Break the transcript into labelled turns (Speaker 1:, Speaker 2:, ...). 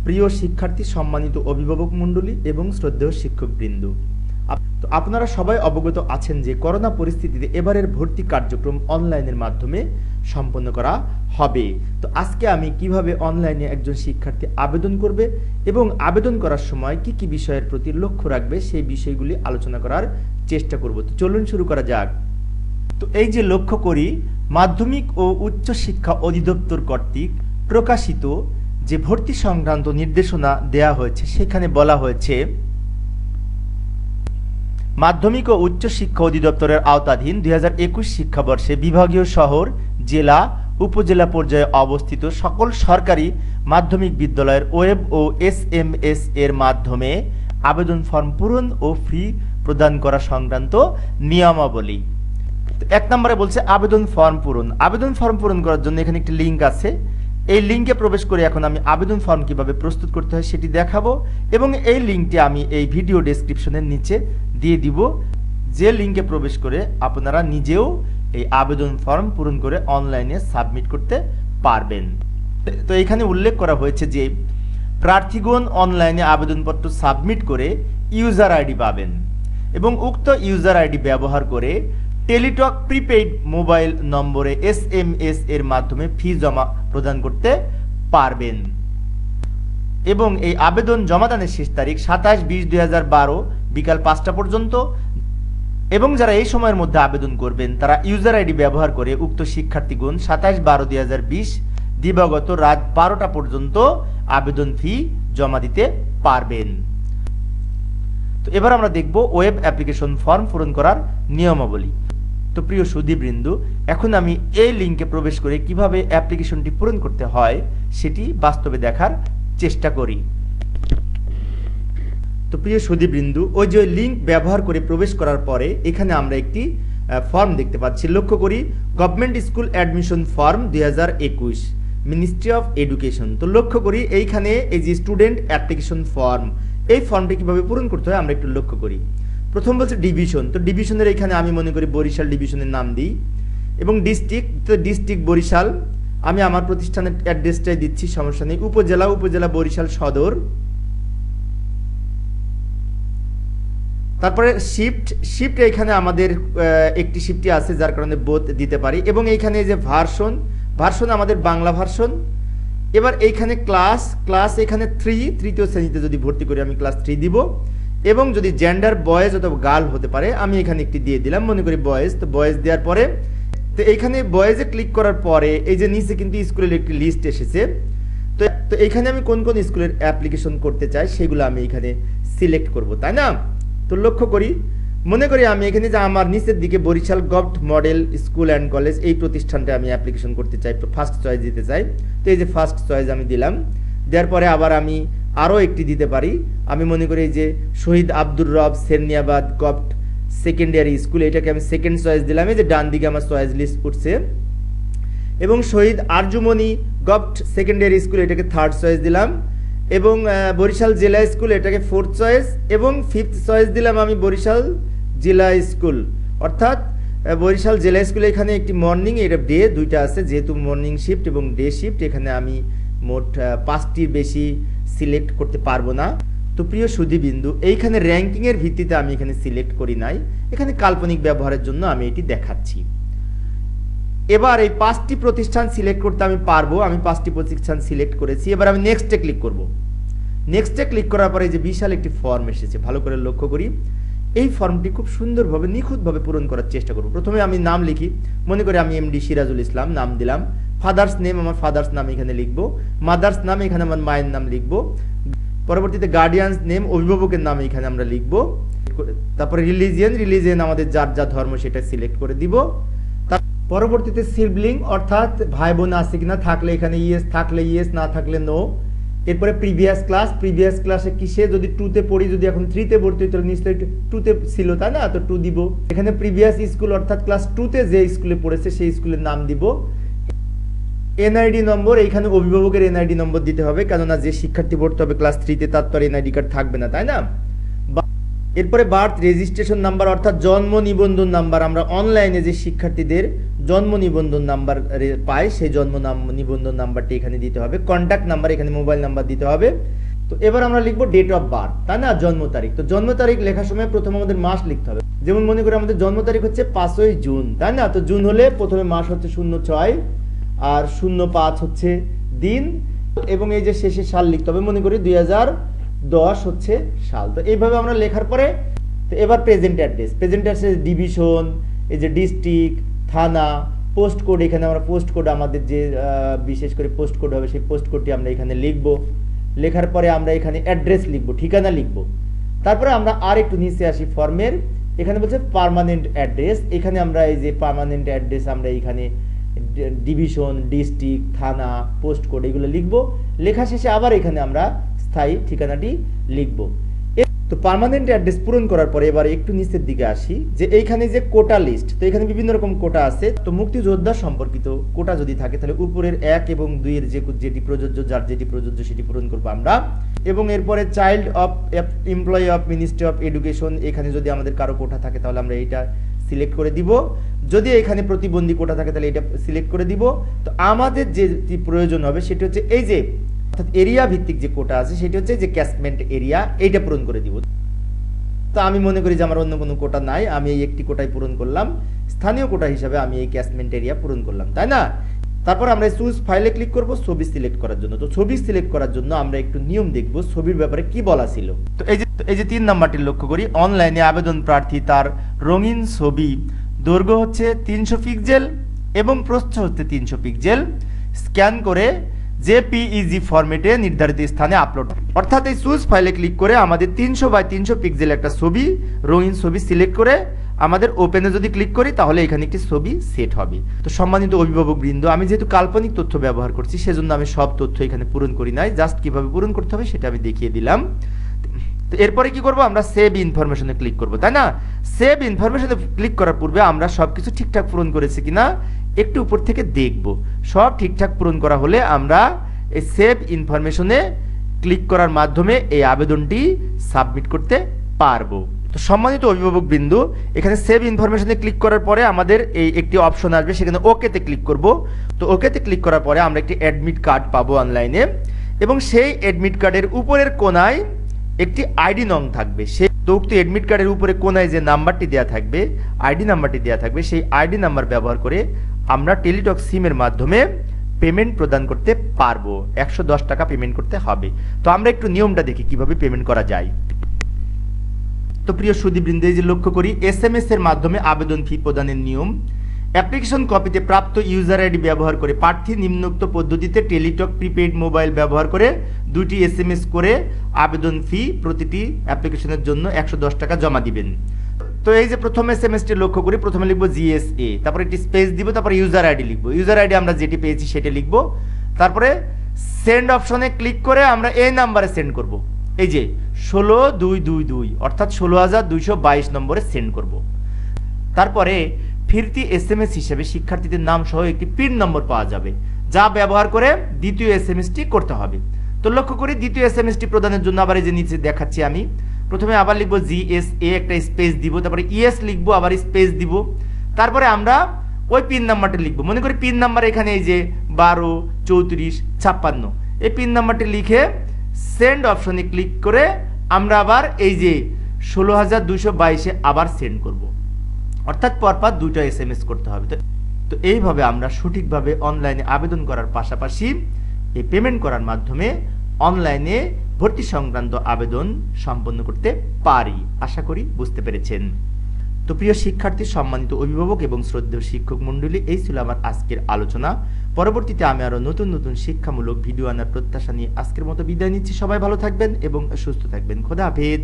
Speaker 1: প্রিয় শিক্ষার্থী, সম্মানিত অভিভাবক মণ্ডলী এবং শ্রদ্ধেয় শিক্ষকবৃন্দ, তো আপনারা সবাই অবগত আছেন যে করোনা পরিস্থিতিতে এবারের ভর্তি কার্যক্রম অনলাইনের মাধ্যমে সম্পন্ন করা হবে। তো আজকে আমি কিভাবে অনলাইনে একজন শিক্ষার্থী আবেদন করবে এবং আবেদন করার সময় কি কি বিষয়ের প্রতি লক্ষ্য রাখবে সেই বিষয়গুলি আলোচনা করার চেষ্টা করব। তো চলুন শুরু করা যাক। তো এই যে লক্ষ্য করি, মাধ্যমিক ও উচ্চ শিক্ষা অধিদপ্তর কর্তৃক প্রকাশিত যে ভর্তি সংক্রান্ত নির্দেশনা দেয়া হয়েছে সেখানে বলা হয়েছে মাধ্যমিক ও উচ্চ শিক্ষা অধিদপ্তরের আওতাধীন 2021 শিক্ষাবর্ষে বিভাগীয় শহর, জেলা, উপজেলা পর্যায়ে অবস্থিত সকল সরকারি মাধ্যমিক বিদ্যালয়ের ওয়েব ও SMS এর মাধ্যমে আবেদন ফর্ম পূরণ ও ফি প্রদান করা সংক্রান্ত নিয়মাবলী। এক নম্বরে বলছে আবেদন ফর্ম পূরণ। আবেদন ফর্ম পূরণ করার জন্য এখানে একটি লিঙ্ক আছে। এই লিঙ্কে প্রবেশ করে এখন আমি আবেদন ফর্ম কিভাবে প্রস্তুত করতে হয় সেটি দেখাবো এবং এই লিঙ্কটি আমি এই ভিডিও ডেসক্রিপশনের নিচে দিয়ে দিব, যে লিঙ্কে প্রবেশ করে আপনারা নিজেও এই আবেদন ফর্ম পূরণ করে অনলাইনে সাবমিট করতে পারবেন। তো এখানে উল্লেখ করা হয়েছে যে প্রার্থীগণ অনলাইনে আবেদনপত্র সাবমিট করে ইউজার আইডি পাবেন এবং উক্ত ইউজার আইডি ব্যবহার করে টেলিটক প্রিপেইড মোবাইল নম্বরে SMS এর মাধ্যমে ফি জমা প্রদান করতে পারবেন এবং এই আবেদন জমাদানের শেষ তারিখ 27/20/2012 বিকাল 5টা পর্যন্ত এবং যারা এই সময়ের মধ্যে আবেদন করবেন তারা ইউজার আইডি ব্যবহার করে উক্ত শিক্ষার্থীগণ 27/12/2020 দিবাগত রাত 12টা পর্যন্ত আবেদন ফি জমা দিতে পারবেন। তো এবার আমরা দেখব ওয়েব অ্যাপ্লিকেশন ফর্ম পূরণ করার নিয়মাবলী। তো প্রিয় সুধীবৃন্দ, এখন আমি এই লিঙ্কে প্রবেশ করে কিভাবে অ্যাপ্লিকেশনটি পূরণ করতে হয় সেটি বাস্তবে দেখার চেষ্টা করি। তো প্রিয় সুধীবৃন্দ, ওই যে লিঙ্ক ব্যবহার করে প্রবেশ করার পরে এখানে আমরা একটি ফর্ম দেখতে পাচ্ছি। লক্ষ্য করি, government school admission form 2021, ministry of education. তো লক্ষ্য করি এইখানে এই যে স্টুডেন্ট অ্যাপ্লিকেশন ফর্ম, এই ফর্মটি কিভাবে পূরণ করতে হয় আমরা একটু লক্ষ্য করি। প্রথম বলছে ডিভিশন। তো ডিভিশনের এখানে আমি মনে করি বরিশাল ডিভিশনের নাম দিই এবং ডিস্ট্রিক্ট, তো ডিস্ট্রিক্ট বরিশাল, আমি আমার প্রতিষ্ঠানের অ্যাড্রেসটাই দিচ্ছি, সমস্যা নেই। উপজেলা, উপজেলা বরিশাল সদর। তারপরে শিফট এখানে আমাদের একটি শিফটই আছে যার কারণে বোথ দিতে পারি এবং এইখানে যে ভার্সন আমাদের বাংলা ভার্সন। এবার এইখানে ক্লাস এখানে 3, তৃতীয় শ্রেণীতে যদি ভর্তি করি আমি ক্লাস 3 দিব এবং যদি জেন্ডার বয়েজ অথবা গার্ল হতে পারে আমি এখানে একটি দিয়ে দিলাম, মনে করি বয়েজ। তো বয়েজ দেওয়ার পরে তো এইখানে বয়েজে ক্লিক করার পরে এই যে নিচে কিন্তু স্কুলের একটি লিস্ট এসেছে। তো এইখানে আমি কোন কোন স্কুলের অ্যাপ্লিকেশন করতে চাই সেগুলো আমি এখানে সিলেক্ট করব, তাই না? তো লক্ষ্য করি, মনে করি আমি এখানে যে আমার নিচের দিকে Barishal government model school and college, এই প্রতিষ্ঠানটা আমি অ্যাপ্লিকেশন করতে চাই, ফার্স্ট চয়েস দিতে চাই। তো এই যে ফার্স্ট চয়েস আমি দিলাম, দেওয়ার পরে আবার আমি আরও একটি দিতে পারি। আমি মনে করি যে শহীদ আব্দুর রব সেরনিয়াবাদ গভর্নমেন্ট সেকেন্ডারি স্কুল, এটাকে আমি সেকেন্ড চয়েস দিলাম। এই যে ডান দিকে আমার চয়েস লিস্ট উঠছে এবং শহীদ আরজুমনি গভর্নমেন্ট সেকেন্ডারি স্কুল, এটাকে থার্ড চয়েস দিলাম এবং বরিশাল জেলা স্কুল, এটাকে ফোর্থ চয়েস এবং ফিফথ চয়েস দিলাম আমি বরিশাল জেলা স্কুল, অর্থাৎ বরিশাল জেলা স্কুলে এখানে একটি মর্নিং, এটা ডে দুইটা আছে, যেহেতু মর্নিং শিফট এবং ডে শিফট এখানে আমি মোট 5টির বেশি সিলেক্ট করতে পারবো না। তো প্রিয় সুধীবৃন্দু, এইখানে র্যাঙ্কিংয়ের ভিত্তিতে আমি এখানে সিলেক্ট করি নাই, এখানে কাল্পনিক ব্যবহারের জন্য আমি এটি দেখাচ্ছি। এবার এই 5টি প্রতিষ্ঠান সিলেক্ট করতে আমি পারবো, আমি 5টি প্রতিষ্ঠান সিলেক্ট করেছি। এবার আমি নেক্সটে ক্লিক করব। নেক্সটে ক্লিক করার পরে যে বিশাল একটি ফর্ম এসেছে, ভালো করে লক্ষ্য করি। এই ফর্মটি খুব সুন্দরভাবে নিখুঁতভাবে পূরণ করার চেষ্টা করব। প্রথমে আমি নাম লিখি, মনে করি আমি MD সিরাজুল ইসলাম নাম দিলাম। ফাদার্স নেম, আমার ফাদার্স নাম এখানে লিখব। মাদার্স নাম, এখানে আমার মায়ের নাম লিখব। পরবর্তীতে গার্ডিয়ানস নেম, অভিভাবকের নাম এখানে আমরা লিখব। তারপরে রিলিজিয়ন আমাদের যার যা ধর্ম সেটা সিলেক্ট করে দিব। পরবর্তীতে সিবলিং, অর্থাৎ ভাই বোন আছে কিনা, থাকলে এখানে ইয়েস, থাকলে ইয়েস, না থাকলে নো। এরপরে প্রিভিয়াস ক্লাসে কিসে, যদি 2তে পড়ি, যদি এখন 3তে ভর্তি হই তাহলে নিশ্চয়ই 2তে ছিল, তাই না? তো 2 দিব। এখানে প্রিভিয়াস স্কুল, অর্থাৎ ক্লাস 2তে যে স্কুলে পড়েছে সেই স্কুলের নাম দিব। NID নম্বর, এইখানে অভিভাবকের NID নম্বর দিতে হবে, কেননা যে শিক্ষার্থী ভর্তি হবে ক্লাস 3তে তার তো আর NID কার্ড থাকবে না, তাই না? এরপরে বার্থ রেজিস্ট্রেশন নাম্বার অর্থাৎ জন্ম নিবন্ধন নাম্বার, আমরা অনলাইনে যে শিক্ষার্থীদের জন্ম নিবন্ধন নাম্বার পাই সেই জন্ম নিবন্ধন নাম্বারটি এখানে দিতে হবে। কন্ট্যাক্ট নাম্বার, এখানে মোবাইল নাম্বার দিতে হবে। তো এবার আমরা লিখবো ডেট অফ বার্থ, তাই না, জন্ম তারিখ। তো জন্ম তারিখ লেখার সময় প্রথম আমাদের মাস লিখতে হবে। যেমন মনে করি আমাদের জন্ম তারিখ হচ্ছে 5ই জুন, তাই না। তো জুন হলে প্রথমে মাস হচ্ছে 06 আর 05 হচ্ছে দিন, এবং এই যে শেষে সাল লিখতে হবে, মনে করি 2010 হচ্ছে সাল। তো এইভাবে আমরা লেখার পরে তো এবার present address, present address division, এই যে ডিস্ট্রিক্ট, থানা, পোস্ট কোড, এখানে আমরা পোস্ট কোড আমাদের যে বিশেষ করে পোস্ট কোড হবে সেই পোস্ট কোডটি আমরা এখানে লিখব। লেখার পরে আমরা এখানে অ্যাড্রেস লিখব, ঠিকানা লিখব। তারপরে আমরা আর একটু নিচে আসি ফর্মের, এখানে বলছে পার্মানেন্ট অ্যাড্রেস। এখানে আমরা এই যে পার্মানেন্ট অ্যাড্রেস আমরা এখানে ডিভিশন, ডিস্ট্রিক্ট, থানা, পোস্ট কোড এগুলো লিখব। লেখা শেষে আবার এখানে আমরা স্থায়ী ঠিকানাটি লিখব। তো পার্মানেন্ট অ্যাড্রেস পূরণ করার পরে এবার একটু নিচের দিকে আসি, যে এইখানে যে কোটা লিস্ট, তো এখানে বিভিন্ন রকম কোটা আছে। তো মুক্তিযোদ্ধা সম্পর্কিত কোটা যদি থাকে তাহলে উপরের 1 এবং 2 এর যেটি প্রযোজ্য, যার যেটি প্রযোজ্য সেটি পূরণ করবো আমরা। এবং এরপরে child of employee of ministry of education, এখানে যদি আমাদের কারো কোটা থাকে তাহলে আমরা এইটা সিলেক্ট করে দিব। যদি এখানে প্রতিবন্ধী কোটা থাকে তাহলে এটা সিলেক্ট করে দিব। তো আমাদের যে প্রয়োজন হবে সেটি হচ্ছে এই যে অর্থাৎ এরিয়া ভিত্তিক যে কোটা আছে সেটি হচ্ছে যে ক্যাচমেন্ট এরিয়া, এইটা পূরণ করে দিব। তো আমি মনে করি যে আমার অন্য কোনো কোটা নাই, আমি এই একটি কোটাই পূরণ করলাম, স্থানীয় কোটা হিসাবে আমি এই ক্যাচমেন্ট এরিয়া পূরণ করলাম, তাই না। তারপর আমরা চুজ ফাইলে ক্লিক করব ছবি সিলেক্ট করার জন্য। তো ছবি সিলেক্ট করার জন্য আমরা একটু নিয়ম দেখব ছবির ব্যাপারে কি বলা ছিল। তো এই যে 3 নাম্বারটি লক্ষ্য করি, অনলাইনে আবেদন প্রার্থী তার রঙিন ছবি, দৈর্ঘ্য হচ্ছে 300 পিক্সেল এবং প্রস্থ হচ্ছে 300 পিক্সেল, স্ক্যান করে জেপিইজি ফরম্যাটে নির্ধারিত স্থানে আপলোড। অর্থাৎ এই চুজ ফাইলে ক্লিক করে আমাদের 300 বাই 300 পিক্সেল একটা ছবি, রঙিন ছবি সিলেক্ট করে আমাদের ওপেনে যদি ক্লিক করি তাহলে এখানে একটি ছবি সেট হবে। তো সম্মানিত অভিভাবক বৃন্দ, আমি যেহেতু কাল্পনিক তথ্য ব্যবহার করছি সেজন্য আমি সব তথ্য এখানে পূরণ করি নাই, জাস্ট কিভাবে পূরণ করতে হবে সেটা আমি দেখিয়ে দিলাম। তো এরপরে কি করব, আমরা সেভ ইনফরমেশনে ক্লিক করব, তাই না। সেভ ইনফরমেশনে ক্লিক করার পূর্বে আমরা সবকিছু ঠিকঠাক পূরণ করেছি কিনা একটু উপর থেকে দেখব। সব ঠিকঠাক পূরণ করা হলে আমরা এই সেভ ইনফরমেশনে ক্লিক করার মাধ্যমে এই আবেদনটি সাবমিট করতে পারবো। তো সম্মানিত অভিভাবক বিন্দু, এখানে সেভ ইনফরমেশনে ক্লিক করার পরে আমাদের এই একটি অপশন আসবে, সেখানে ওকেতে ক্লিক করব। তো ওকেতে ক্লিক করার পরে আমরা একটি অ্যাডমিট কার্ড পাবো অনলাইনে, এবং সেই অ্যাডমিট কার্ডের উপরের কোনায় একটি আইডি নং থাকবে। সেই তো উক্ত অ্যাডমিট কার্ডের উপরে কোনায় যে নাম্বারটি দেওয়া থাকবে, আইডি নাম্বারটি দেওয়া থাকবে, সেই আইডি নাম্বার ব্যবহার করে আমরা টেলিটক সিমের মাধ্যমে পেমেন্ট প্রদান করতে পারবো। 110 টাকা পেমেন্ট করতে হবে। তো আমরা একটু নিয়মটা দেখি কিভাবে পেমেন্ট করা যায়। তো প্রিয় সুধীবৃন্দ, এই যে লক্ষ্য করি SMS এর মাধ্যমে আবেদন ফি প্রদানের নিয়ম। অ্যাপ্লিকেশন কপিতে প্রাপ্ত ইউজার আইডি ব্যবহার করে প্রার্থী নিম্নোক্ত পদ্ধতিতে টেলিটক প্রিপেইড মোবাইল ব্যবহার করে 2টি SMS করে আবেদন ফি প্রতিটি অ্যাপ্লিকেশনের জন্য 110 টাকা জমা দিবেন। তো এই যে প্রথম SMS-টি লক্ষ্য করি, প্রথমে লিখবো GSA, তারপরে একটি স্পেস দিব, তারপরে ইউজার আইডি লিখবো। ইউজার আইডি আমরা যেটি পেয়েছি সেটা লিখবো। তারপরে সেন্ড অপশনে ক্লিক করে আমরা এই নাম্বারে সেন্ড করব, এই যে 16222 অর্থাৎ 16222 নম্বরে সেন্ড করব। তারপরে ফিরতি SMS হিসেবে শিক্ষার্থীদের নাম সহ একটি পিন নম্বর পাওয়া যাবে, যা ব্যবহার করে দ্বিতীয় SMS-টি করতে হবে। তো লক্ষ্য করি দ্বিতীয় SMS-টি প্রদানের জন্য আবার এই যে নিচে দেখাচ্ছি আমি, প্রথমে আবার লিখবো GSA, একটা স্পেস দিব, তারপরে ইএস লিখবো, আবার স্পেস দিব, তারপরে আমরা ওই পিন নাম্বারটা লিখবো। মনে করি পিন নাম্বার এখানে এই যে 12 34 56, এই পিন নাম্বারটি লিখে সেন্ড অপশনে ক্লিক করে আমরা আবার এই যে 16222-এ আবার সেন্ড করব। অর্থাৎ পরপর 2টা SMS করতে হবে। তো এইভাবে আমরা সঠিকভাবে অনলাইনে আবেদন করার পাশাপাশি এই পেমেন্ট করার মাধ্যমে অনলাইনে ভর্তি সংক্রান্ত আবেদন সম্পন্ন করতে পারি। আশা করি বুঝতে পেরেছেন। তো প্রিয় শিক্ষার্থী, সম্মানিত অভিভাবক এবং শ্রদ্ধেয় শিক্ষক মণ্ডলী, এই ছিল আমার আজকের আলোচনা। পরবর্তীতে আমি আরো নতুন নতুন শিক্ষামূলক ভিডিও আনার প্রত্যাশা নিয়ে আজকের মতো বিদায় নিচ্ছি। সবাই ভালো থাকবেন এবং সুস্থ থাকবেন। খোদা হাফেজ।